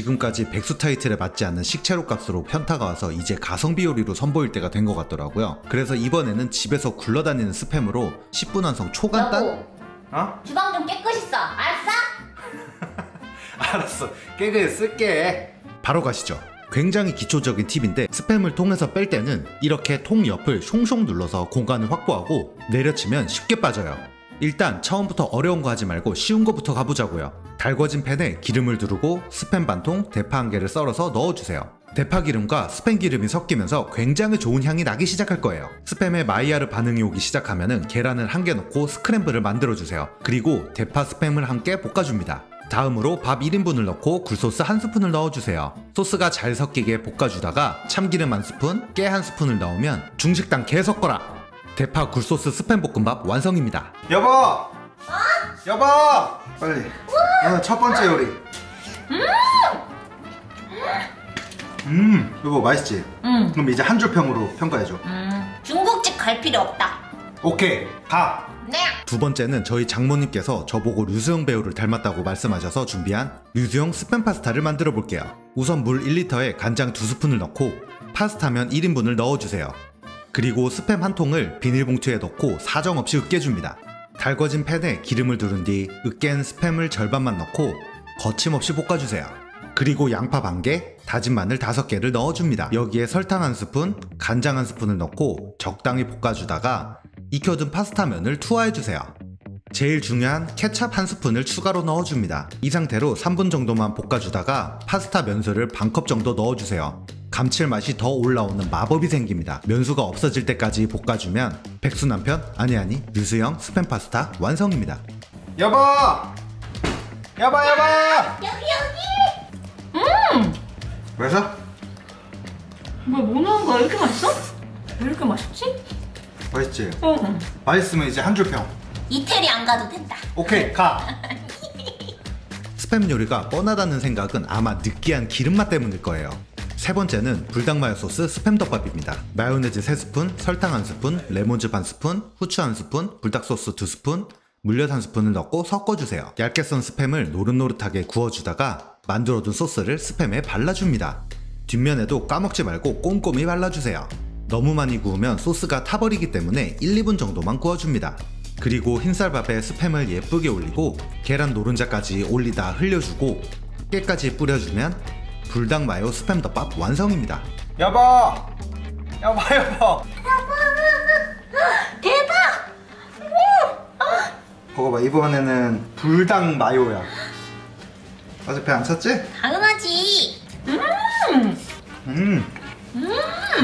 지금까지 백수 타이틀에 맞지 않는 식재료 값으로 편타가 와서 이제 가성비 요리로 선보일 때가 된 것 같더라고요. 그래서 이번에는 집에서 굴러다니는 스팸으로 10분 완성 초간단? 여보, 어? 주방 좀 깨끗이 써. 알았어? 알았어, 깨끗이 쓸게. 바로 가시죠. 굉장히 기초적인 팁인데 스팸을 통에서 뺄 때는 이렇게 통 옆을 숑숑 눌러서 공간을 확보하고 내려치면 쉽게 빠져요. 일단 처음부터 어려운 거 하지 말고 쉬운 거부터 가보자고요. 달궈진 팬에 기름을 두르고 스팸 반통, 대파 1개를 썰어서 넣어주세요. 대파 기름과 스팸 기름이 섞이면서 굉장히 좋은 향이 나기 시작할 거예요. 스팸에 마이야르 반응이 오기 시작하면은 계란을 1개 넣고 스크램블을 만들어주세요. 그리고 대파 스팸을 함께 볶아줍니다. 다음으로 밥 1인분을 넣고 굴소스 1스푼을 넣어주세요. 소스가 잘 섞이게 볶아주다가 참기름 1스푼, 깨 1스푼을 넣으면 중식당 개 섞어라! 대파 굴소스 스팸 볶음밥 완성입니다. 여보! 여보! 빨리. 오늘 첫 번째 요리. 여보 맛있지? 그럼 이제 한 줄 평으로 평가해줘. 중국집 갈 필요 없다. 오케이, 가! 네. 두 번째는 저희 장모님께서 저보고 류수영 배우를 닮았다고 말씀하셔서 준비한 류수영 스팸 파스타를 만들어 볼게요. 우선 물 1리터에 간장 2스푼을 넣고 파스타면 1인분을 넣어주세요. 그리고 스팸 한 통을 비닐봉투에 넣고 사정없이 으깨줍니다. 달궈진 팬에 기름을 두른 뒤 으깬 스팸을 절반만 넣고 거침없이 볶아주세요. 그리고 양파 1개, 다진 마늘 5개를 넣어줍니다. 여기에 설탕 1스푼, 간장 1스푼을 넣고 적당히 볶아주다가 익혀둔 파스타면을 투하해주세요. 제일 중요한 케찹 1스푼을 추가로 넣어줍니다. 이 상태로 3분 정도만 볶아주다가 파스타 면수를 반컵 정도 넣어주세요. 감칠맛이 더 올라오는 마법이 생깁니다. 면수가 없어질 때까지 볶아주면 백수 남편, 아니 류수영 스팸 파스타 완성입니다. 여보! 여보! 여기. 왜서? 뭐 넣은 거야? 이렇게 맛있어? 왜 이렇게 맛있지? 맛있지? 응. 맛있으면 이제 한 줄 평. 이태리 안 가도 된다. 오케이, 가! 스팸 요리가 뻔하다는 생각은 아마 느끼한 기름맛 때문일 거예요. 세 번째는 불닭 마요 소스 스팸 덮밥입니다. 마요네즈 3스푼, 설탕 1스푼, 레몬즙 1스푼, 후추 1스푼, 불닭 소스 2스푼, 물엿 1스푼을 넣고 섞어주세요. 얇게 썬 스팸을 노릇노릇하게 구워주다가 만들어둔 소스를 스팸에 발라줍니다. 뒷면에도 까먹지 말고 꼼꼼히 발라주세요. 너무 많이 구우면 소스가 타버리기 때문에 1, 2분 정도만 구워줍니다. 그리고 흰쌀밥에 스팸을 예쁘게 올리고 계란 노른자까지 올리다 흘려주고 깨까지 뿌려주면 불닭 마요 스팸 덮밥 완성입니다. 여보! 여보! 대박! 먹어봐, 이번에는 불닭 마요야. 어제 배 안 찼지? 당연하지.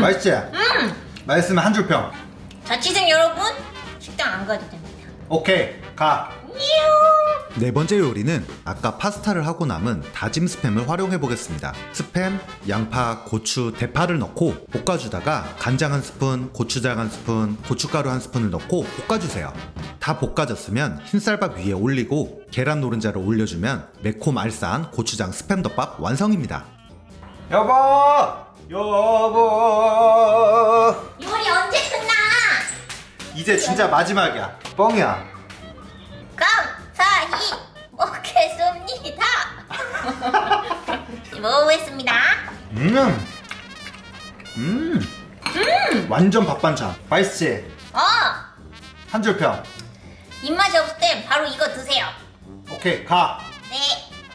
맛있지? 맛있으면 한 줄 평. 자취생 여러분, 식당 안 가도 됩니다. 오케이, 가! 네 번째 요리는 아까 파스타를 하고 남은 다짐 스팸을 활용해 보겠습니다. 스팸, 양파, 고추, 대파를 넣고 볶아주다가 간장 1스푼, 고추장 1스푼, 고춧가루 1스푼을 넣고 볶아주세요. 다 볶아졌으면 흰쌀밥 위에 올리고 계란 노른자를 올려주면 매콤 알싸한 고추장 스팸 덮밥 완성입니다. 여보! 여보! 요리 언제 끝나? 이제 진짜 마지막이야. 뻥이야. 감사히 먹겠습니다. 먹어보겠습니다. 완전 밥반찬. 맛있지? 한 줄 평. 입맛이 없을 땐 바로 이거 드세요. 오케이, 가! 네.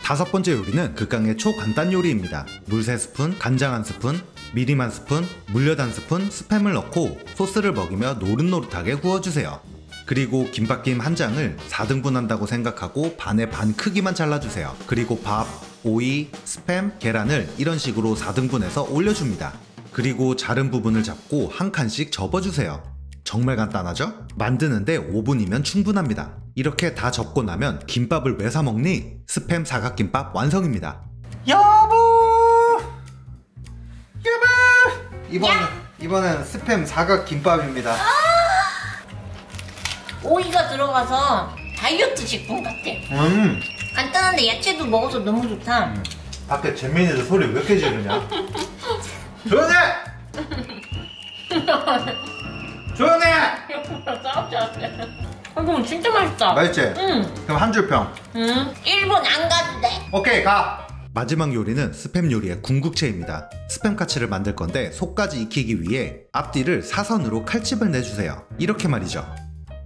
다섯 번째 요리는 극강의 초간단 요리입니다. 물 3스푼, 간장 1스푼, 미림 1스푼, 물엿 1스푼, 스팸을 넣고 소스를 먹이며 노릇노릇하게 구워주세요. 그리고 김밥김 한 장을 4등분 한다고 생각하고 반에 반 크기만 잘라주세요. 그리고 밥, 오이, 스팸, 계란을 이런 식으로 4등분해서 올려줍니다. 그리고 자른 부분을 잡고 한 칸씩 접어주세요. 정말 간단하죠? 만드는데 5분이면 충분합니다. 이렇게 다 접고 나면 김밥을 왜 사 먹니? 스팸 사각김밥 완성입니다. 여보! 이번엔 스팸 사각김밥입니다. 오이가 들어가서 다이어트 식품 같아. 간단한데 야채도 먹어서 너무 좋다. 밖에 잼민이들 소리 왜 이렇게 지르냐? 조용해! 조용해! 싸우지 않네. 이거 진짜 맛있다. 맛있지? 응. 그럼 한 줄 평. 1분 안 가도 돼. 오케이, 가! 마지막 요리는 스팸 요리의 궁극체입니다. 스팸 카츠를 만들 건데 속까지 익히기 위해 앞뒤를 사선으로 칼집을 내주세요. 이렇게 말이죠.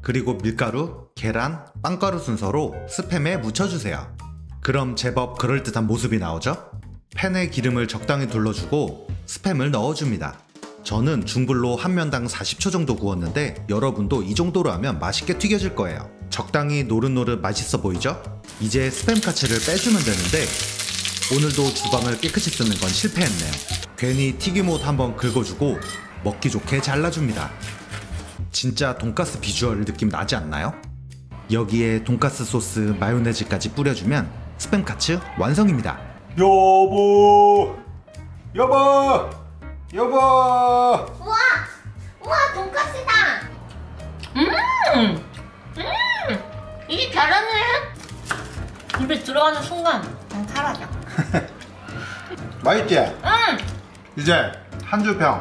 그리고 밀가루, 계란, 빵가루 순서로 스팸에 묻혀주세요. 그럼 제법 그럴듯한 모습이 나오죠? 팬에 기름을 적당히 둘러주고 스팸을 넣어줍니다. 저는 중불로 한 면당 40초 정도 구웠는데 여러분도 이 정도로 하면 맛있게 튀겨질 거예요. 적당히 노릇노릇 맛있어 보이죠? 이제 스팸 카츠를 빼주면 되는데 오늘도 주방을 깨끗이 쓰는 건 실패했네요. 괜히 튀김옷 한번 긁어주고 먹기 좋게 잘라줍니다. 진짜 돈가스 비주얼 느낌 나지 않나요? 여기에 돈가스 소스, 마요네즈까지 뿌려주면 스팸 카츠 완성입니다. 여보, 여보, 여보. 우와 돈까스다. 이게 잘하네. 입에 들어가는 순간 그냥 사라져. 맛있지? 응. 이제 한 줄 평.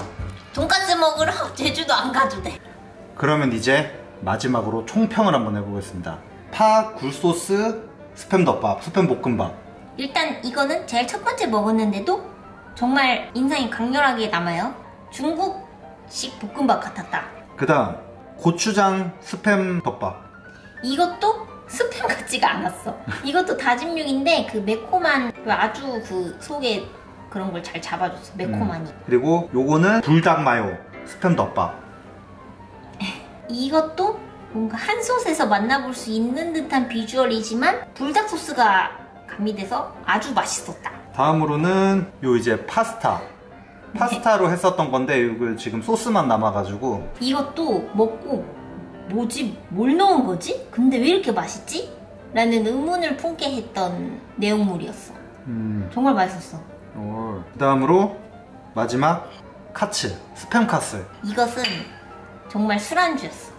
돈까스 먹으러 제주도 안 가도 돼. 그러면 이제 마지막으로 총평을 한번 해보겠습니다. 파, 굴소스, 스팸 덮밥, 스팸 볶음밥. 일단 이거는 제일 첫 번째 먹었는데도 정말 인상이 강렬하게 남아요. 중국식 볶음밥 같았다. 그 다음 고추장 스팸 덮밥. 이것도 스팸 같지가 않았어. 이것도 다짐육인데 그 매콤한 그 아주 그 속에 그런 걸 잘 잡아줬어. 매콤하니. 그리고 요거는 불닭 마요 스팸 덮밥. 이것도 뭔가 한 솥에서 만나볼 수 있는 듯한 비주얼이지만 불닭 소스가 가미돼서 아주 맛있었다. 다음으로는 요 이제 파스타로 했었던 건데 이거 지금 소스만 남아가지고 이것도 먹고 뭐지? 뭘 넣은 거지? 근데 왜 이렇게 맛있지? 라는 의문을 품게 했던 내용물이었어. 정말 맛있었어. 그 다음으로 마지막 카츠 스팸 카츠. 이것은 정말 술안주였어.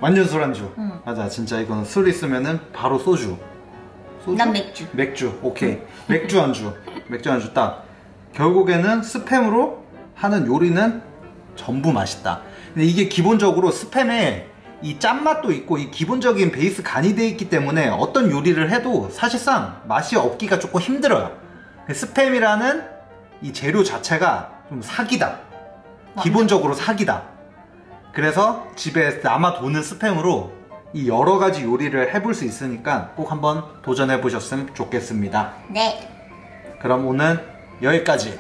완전 술안주. 응. 맞아, 진짜 이건 술 있으면은 바로 소주. 난 맥주. 맥주, 오케이. 맥주 안주. 맥주 안주 딱. 결국에는 스팸으로 하는 요리는 전부 맛있다. 근데 이게 기본적으로 스팸에 이 짠맛도 있고 이 기본적인 베이스 간이 돼 있기 때문에 어떤 요리를 해도 사실상 맛이 없기가 조금 힘들어요. 스팸이라는 이 재료 자체가 좀 사기다. 기본적으로 사기다. 그래서 집에 남아 도는 스팸으로 이 여러 가지 요리를 해볼 수 있으니까 꼭 한번 도전해 보셨으면 좋겠습니다. 네. 그럼 오늘 여기까지.